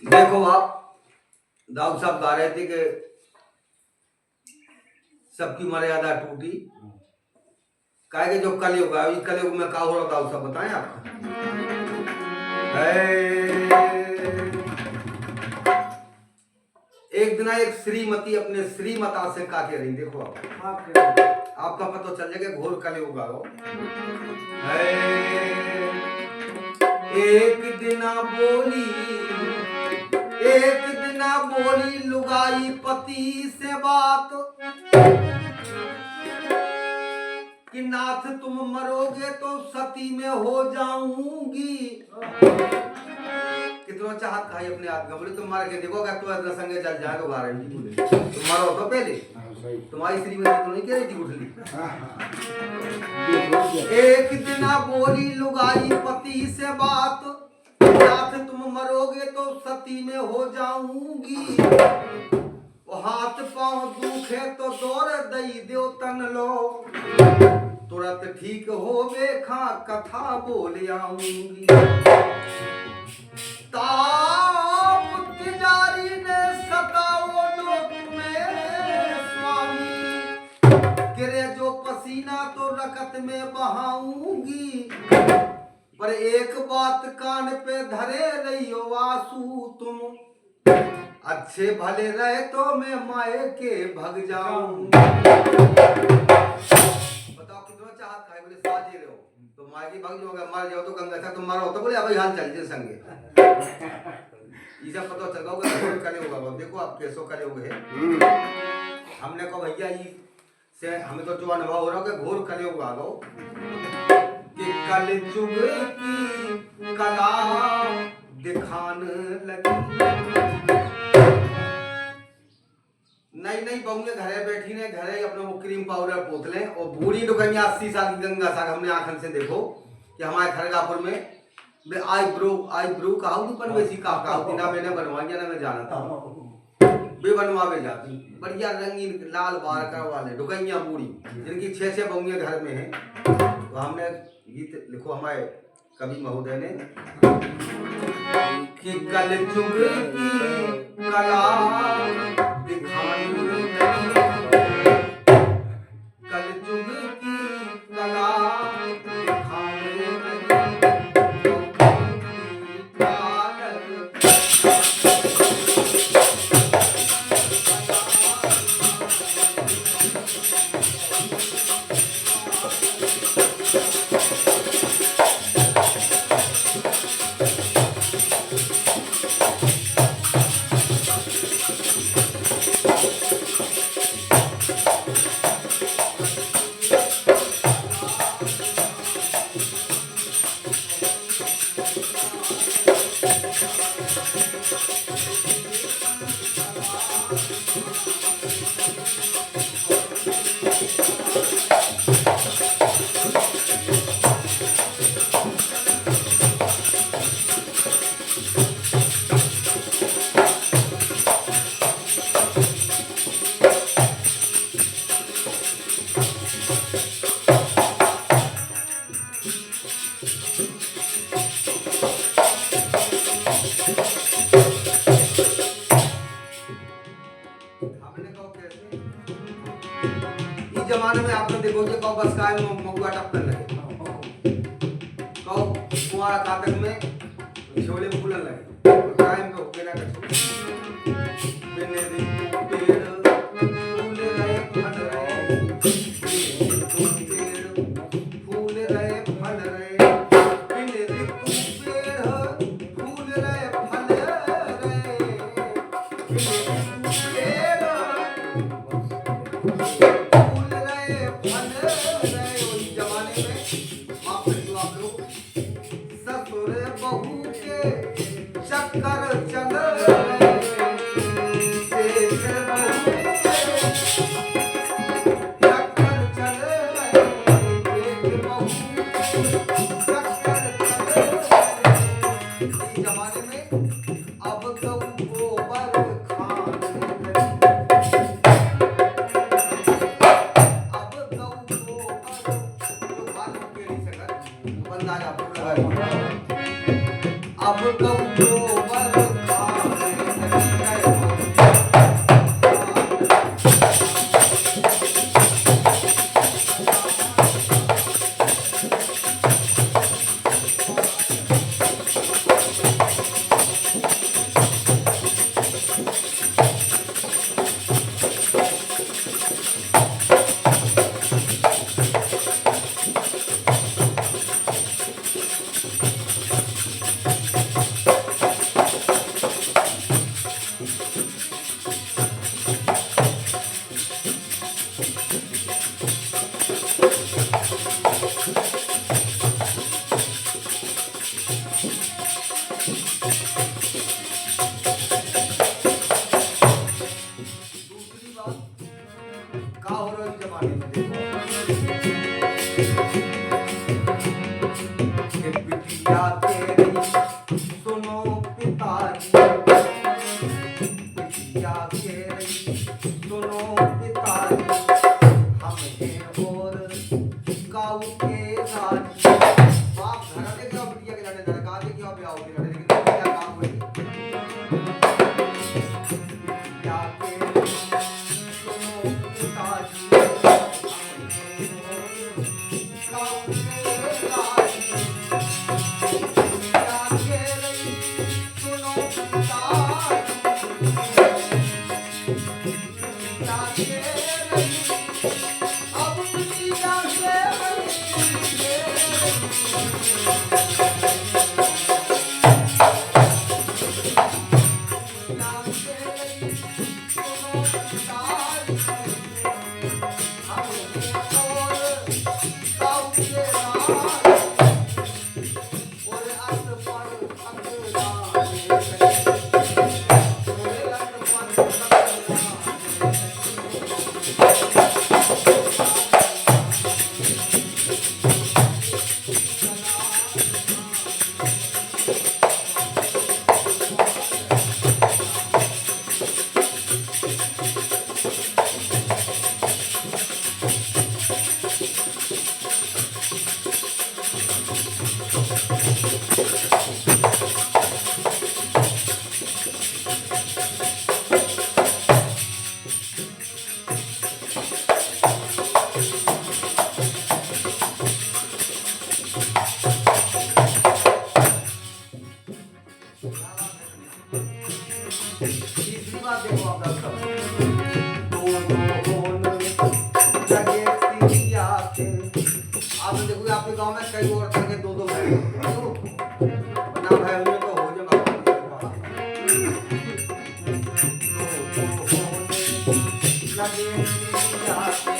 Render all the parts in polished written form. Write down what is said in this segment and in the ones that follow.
देखो आप दाऊद साहब गा रहे थे कि सबकी मर्यादा टूटी, काहे कि जो कलयुग है, इस कलयुग में का हो रहा दाऊद साहब बताएं आप। एक दिन एक श्रीमती अपने श्रीमता से का कह रही, देखो आप आपका पता चल जाएगा घोर कलयुग आओ। एक दिना बोली लुगाई पति से बात कि नाथ तुम मरोगे तो सती में हो जाऊंगी। कितना चाहत खाई अपने हाथ का, बोले तुम मार के देखो, अगर तो संगे चल जाए तो गारंटी बोले तुम मरो तो पहले। तुम्हारी श्रीमती तो नहीं कह रही थी उठली। एक दिना बोली लुगाई पति से बात, नाथ तुम मरोगे तो सती में हो जाऊंगी। वो हाथ पांव दुखे तो दौड़ दई दो तन लो, तुरंत ठीक हो बेखा कथा बोल आऊंगी। ताप तिजारी ने सताओ जो तुम्हें स्वामी, गिरे जो पसीना तो रकत में बहाऊंगी। पर एक बात कान पे धरे रहियो आंसू तुम, अच्छे भले रहे तो मैं माए के भग जाऊं। बताओ कितना चाहत खाए, बोले साजे रहो तो माए के भग जाओगे, मर जाओ तो गंगा था, तुम मरो तो बोले अभी हाल चल जे संगे। ये सब पता चल गया कले होगा। देखो आप कैसो कले हो गए। हमने कहा भैया ये से हमें तो जो अनुभव हो रहा है कि घोर कले होगा गो कि कल जुग की कला दिखान लगी। नई नई बहुएं घरे बैठी ने घरे अपना वो क्रीम पाउडर पोत लें और बूढ़ी दुकनिया 80 साल की गंगा साग हमने आंखन से देखो कि हमारे खरगापुर में आईब्रो कहा पर वैसी का ना मैंने बनवाई ना मैं जाना था वे बनवावे जाती बढ़िया रंगीन लाल बार करवा ले दुकनिया बूढ़ी जिनकी 6-6 बहुएं घर में हैं। तो हमने गीत लिखो हमारे कवि महोदय ने कि कल जुग की कला दिखानी, कल जुग की कला जमाने में आपने देखो कि कौ बस काय में मौका टपकन लगे, कौ कुआरा कातक में झोले में फूलन लगे, टाइम पे होके ना कछु बिने दी पेड़ फूल रहे फल रहे, पेड़ फूल रहे फल रहे, बिने दी पेड़ फूल रहे फल रहे, चक्कर चल जमाने में अब गऊ गोबर खान, अब गऊ गोबर जो खान के नहीं सकत बंदा जा अब गऊ गोबर तीसरी बात देखो आप लोग सब, दो होन लगे पिया के। आपने देखोगे आपके गांव में कई औरतों के दो भाई हो, ना भाई हुए तो हो जाए लगे पिया के।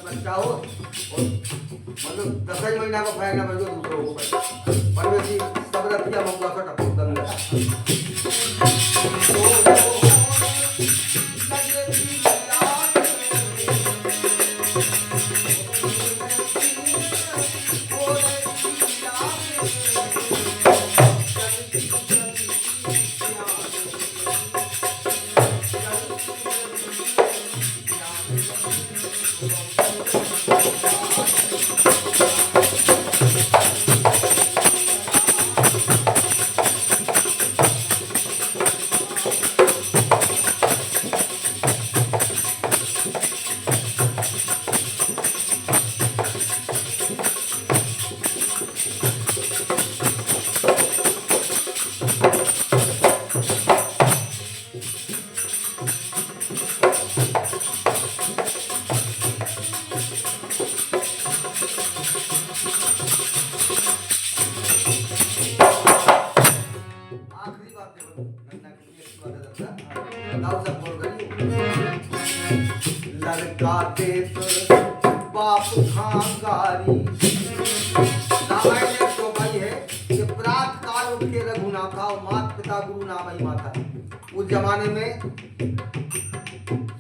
बच्चा हो और मतलब 10 महीना को फेंकना पड़ेगा दूसरों को पर वैसी सब रतिया मौका का टपक दंगा लड़का देत बाप खांगारी। रामायण में तो भाई है कि प्रात काल उठ के रघुनाथा और मात पिता गुरु नाम ही माता। उस जमाने में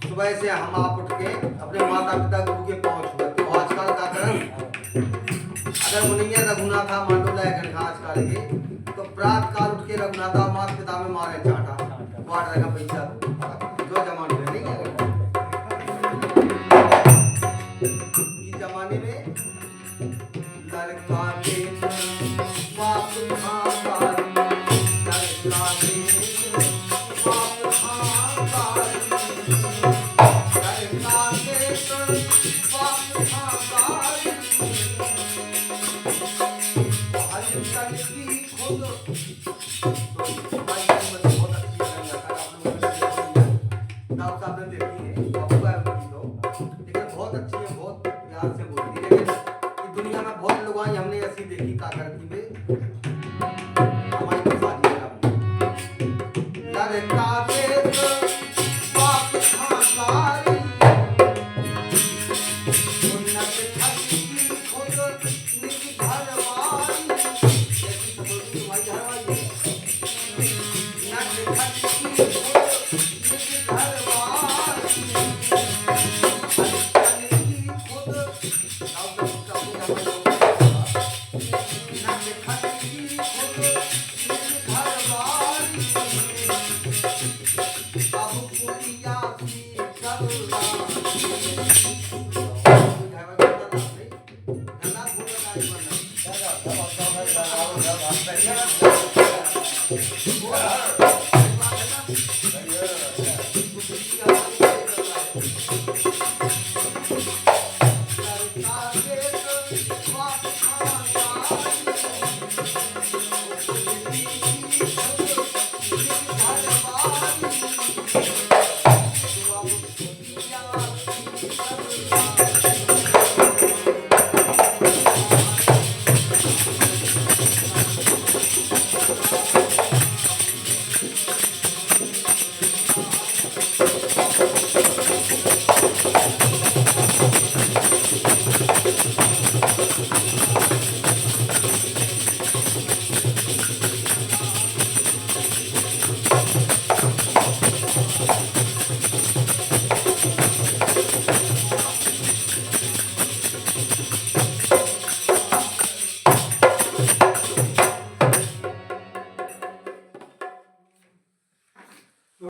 सुबह से हम आप उठ के अपने माता पिता गुरु के पांव छुए। तो आजकल का करम अगर मुनिया रघुनाथा मंडोला घनघास कालेंगे तो प्रात काल उठ के रघुनाथा मात पिता में मारे चाटा बांट रहेगा पैसा जो जमाने में नहीं है। इस जमाने में लड़का के बाप खांगारी, लड़का के बाप खांगारी, लड़का के बाप खांगारी। हरिचंद की खुद तो भाई बहुत अच्छी आपने देखी है, लेकिन बहुत अच्छी है, बहुत प्यार से बोलती है। लेकिन दुनिया में बहुत लोग आई हमने ऐसी देखी का करती में हमारी शादी है। लड़का के बाप खांगारी, उन्नत खती खुद निज घरवारी। ऐसी समझी तुम्हारी घरवारी है। उन्नत खती खुद निज घरवारी।